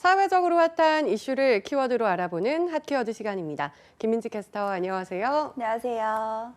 사회적으로 핫한 이슈를 키워드로 알아보는 핫키워드 시간입니다. 김민지 캐스터 안녕하세요. 안녕하세요.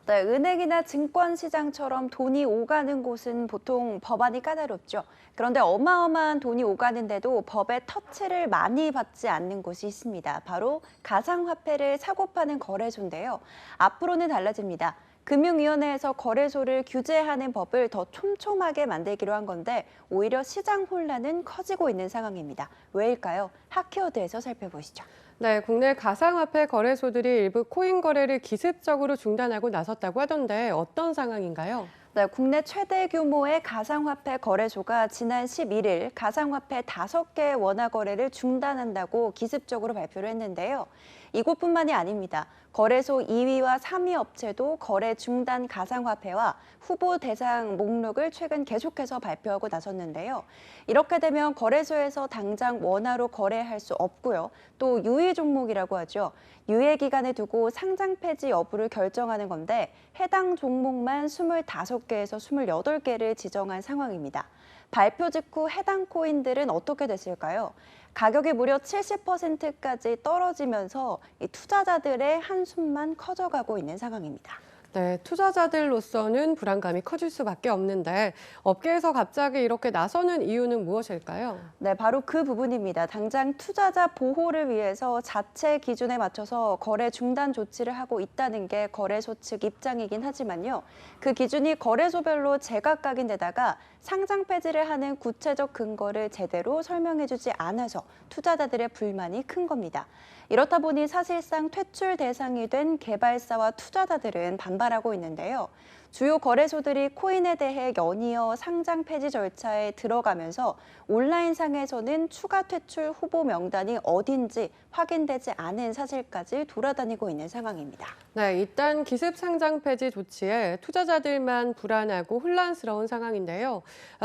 네, 은행이나 증권시장처럼 돈이 오가는 곳은 보통 법안이 까다롭죠. 그런데 어마어마한 돈이 오가는데도 법의 터치를 많이 받지 않는 곳이 있습니다. 바로 가상화폐를 사고 파는 거래소인데요. 앞으로는 달라집니다. 금융위원회에서 거래소를 규제하는 법을 더 촘촘하게 만들기로 한 건데 오히려 시장 혼란은 커지고 있는 상황입니다. 왜일까요? 핫키워드에서 살펴보시죠. 네, 국내 가상화폐 거래소들이 일부 코인 거래를 기습적으로 중단하고 나섰다고 하던데 어떤 상황인가요? 네, 국내 최대 규모의 가상화폐 거래소가 지난 11일 가상화폐 5개의 원화 거래를 중단한다고 기습적으로 발표를 했는데요. 이곳뿐만이 아닙니다. 거래소 2위와 3위 업체도 거래 중단 가상화폐와 후보 대상 목록을 최근 계속해서 발표하고 나섰는데요. 이렇게 되면 거래소에서 당장 원화로 거래할 수 없고요. 또 유의 종목이라고 하죠. 유예 기간에 두고 상장 폐지 여부를 결정하는 건데 해당 종목만 25개에서 28개를 지정한 상황입니다. 발표 직후 해당 코인들은 어떻게 됐을까요? 가격이 무려 70%까지 떨어지면서 이 투자자들의 한숨만 커져가고 있는 상황입니다. 네, 투자자들로서는 불안감이 커질 수밖에 없는데 업계에서 갑자기 이렇게 나서는 이유는 무엇일까요? 네, 바로 그 부분입니다. 당장 투자자 보호를 위해서 자체 기준에 맞춰서 거래 중단 조치를 하고 있다는 게 거래소 측 입장이긴 하지만요. 그 기준이 거래소별로 제각각인데다가 상장 폐지를 하는 구체적 근거를 제대로 설명해주지 않아서 투자자들의 불만이 큰 겁니다. 이렇다 보니 사실상 퇴출 대상이 된 개발사와 투자자들은 반발하고 있는데요. 주요 거래소들이 코인에 대해 연이어 상장 폐지 절차에 들어가면서 온라인상에서는 추가 퇴출 후보 명단이 어딘지 확인되지 않은 사실까지 돌아다니고 있는 상황입니다. 네, 일단 기습 상장 폐지 조치에 투자자들만 불안하고 혼란스러운 상황인데요.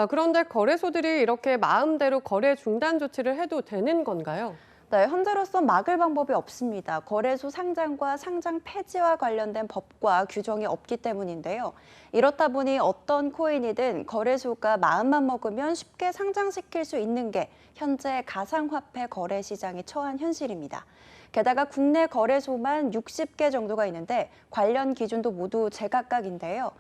그런데 거래소들이 이렇게 마음대로 거래 중단 조치를 해도 되는 건가요? 네, 현재로선 막을 방법이 없습니다. 거래소 상장과 상장 폐지와 관련된 법과 규정이 없기 때문인데요. 이렇다 보니 어떤 코인이든 거래소가 마음만 먹으면 쉽게 상장시킬 수 있는 게 현재 가상화폐 거래 시장이 처한 현실입니다. 게다가 국내 거래소만 60개 정도가 있는데 관련 기준도 모두 제각각인데요.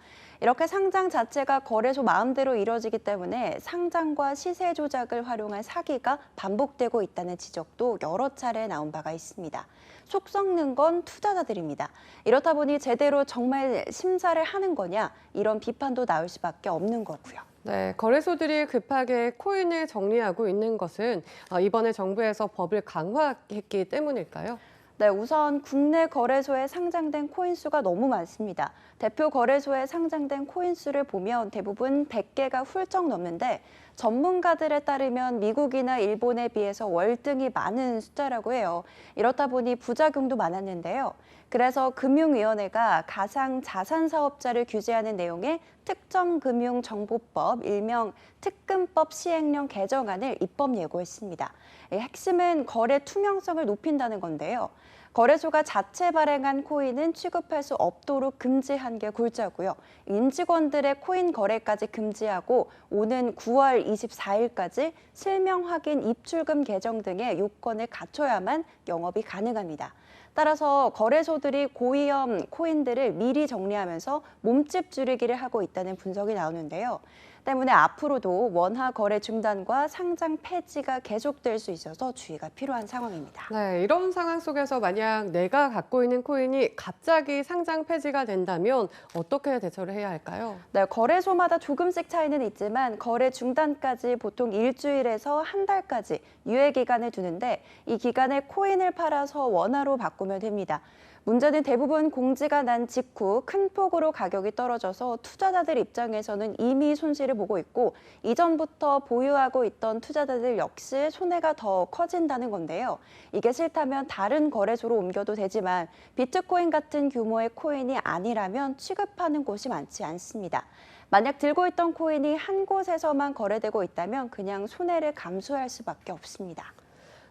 이렇게 상장 자체가 거래소 마음대로 이뤄지기 때문에 상장과 시세 조작을 활용한 사기가 반복되고 있다는 지적도 여러 차례 나온 바가 있습니다. 속 썩는 건 투자자들입니다. 이렇다 보니 제대로 정말 심사를 하는 거냐 이런 비판도 나올 수밖에 없는 거고요. 네, 거래소들이 급하게 코인을 정리하고 있는 것은 이번에 정부에서 법을 강화했기 때문일까요? 네, 우선 국내 거래소에 상장된 코인 수가 너무 많습니다. 대표 거래소에 상장된 코인 수를 보면 대부분 100개가 훌쩍 넘는데 전문가들에 따르면 미국이나 일본에 비해서 월등히 많은 숫자라고 해요. 이렇다 보니 부작용도 많았는데요. 그래서 금융위원회가 가상 자산 사업자를 규제하는 내용의 특정금융정보법, 일명 특금법 시행령 개정안을 입법 예고했습니다. 핵심은 거래 투명성을 높인다는 건데요. 거래소가 자체 발행한 코인은 취급할 수 없도록 금지한 게 골자고요. 임직원들의 코인 거래까지 금지하고 오는 9월 24일까지 실명 확인 입출금 계정 등의 요건을 갖춰야만 영업이 가능합니다. 따라서 거래소들이 고위험 코인들을 미리 정리하면서 몸집 줄이기를 하고 있다는 분석이 나오는데요. 때문에 앞으로도 원화 거래 중단과 상장 폐지가 계속될 수 있어서 주의가 필요한 상황입니다. 네, 이런 상황 속에서 만약 내가 갖고 있는 코인이 갑자기 상장 폐지가 된다면 어떻게 대처를 해야 할까요? 네, 거래소마다 조금씩 차이는 있지만 거래 중단까지 보통 일주일에서 한 달까지 유예 기간을 두는데 이 기간에 코인을 팔아서 원화로 바꾸면 됩니다. 문제는 대부분 공지가 난 직후 큰 폭으로 가격이 떨어져서 투자자들 입장에서는 이미 손실을 보고 있고 이전부터 보유하고 있던 투자자들 역시 손해가 더 커진다는 건데요. 이게 싫다면 다른 거래소로 옮겨도 되지만 비트코인 같은 규모의 코인이 아니라면 취급하는 곳이 많지 않습니다. 만약 들고 있던 코인이 한 곳에서만 거래되고 있다면 그냥 손해를 감수할 수밖에 없습니다.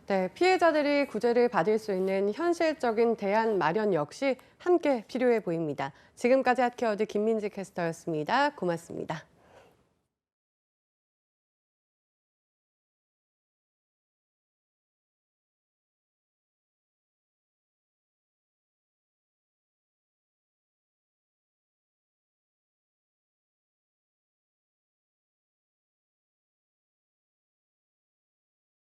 네, 피해자들이 구제를 받을 수 있는 현실적인 대안 마련 역시 함께 필요해 보입니다. 지금까지 핫키워드 김민지 캐스터였습니다. 고맙습니다.